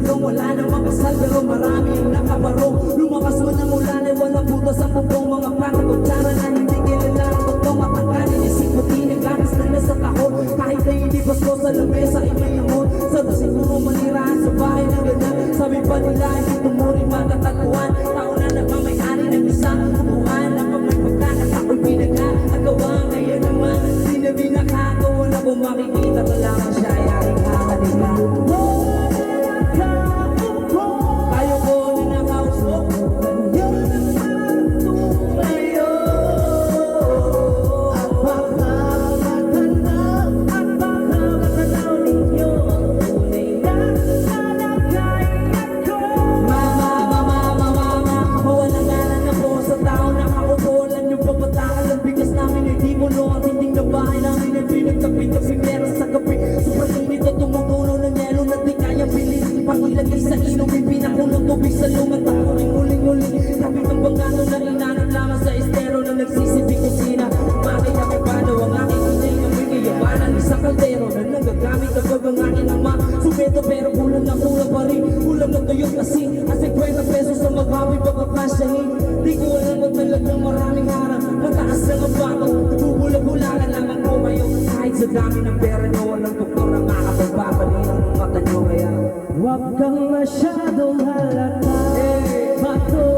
bulong, wala nang makasal pero marami ang nakabarong. Lumakas man ang ulan ay walang butas ang bubong. Mga plano kutsara na hindi kilala ang totoo. Matangkanin isip mo tinaganas na nasa kahon. Kahit na hindi pasko sa lamesa ay may amon. Sana siguro manirahan sa bahay ng ganyan. Sabi pa nila hindi tumuring matatagpuan. Tao na nagmamayari ng isang upuan. Na pag may pagkakas ako'y pinag-agawa. Ngayon naman sinabi nakagawa na kung makikita ko lamang siya ay aking kakalika. Tayo ko na nakausok. Yun naman tumayo. At baka matanaw, at baka matanaw ninyo. Tunay na nalagay ako. Mama, mawalang galan ako sa tao nakaupo. Alam niyo pa batakal ang bigas namin ay di mo at hindi na bahay namin ay pinagtapi-tapi pera sa gabi. Sobrang init at tumutulo ng yelo na di kaya bilhin. Pangilagay sa ilong, may pinakulong tubig sa lumat. Ako rin muling-muling kapit ng bangano na inanap lamang sa estero na nagsisibing kusina. Makaya may panaw ang aking inay na may kayabanan. Isang kaldero na nagagamit na bag ang aking ama. Sumeto pero kulang na kulang pa rin. Kulang na tuyot kasi at 50 pesos na magbaboy pagkakasyahin. Di ko alam at talagang maraming harap. Mataas lang ang bato, nagbubulag-bulagan lang ang kumayo. Kahit sa dami ng pera nyo, walang doktor na makapagpapanin ang mata nyo. Kaya huwag kang masyadong halata, bato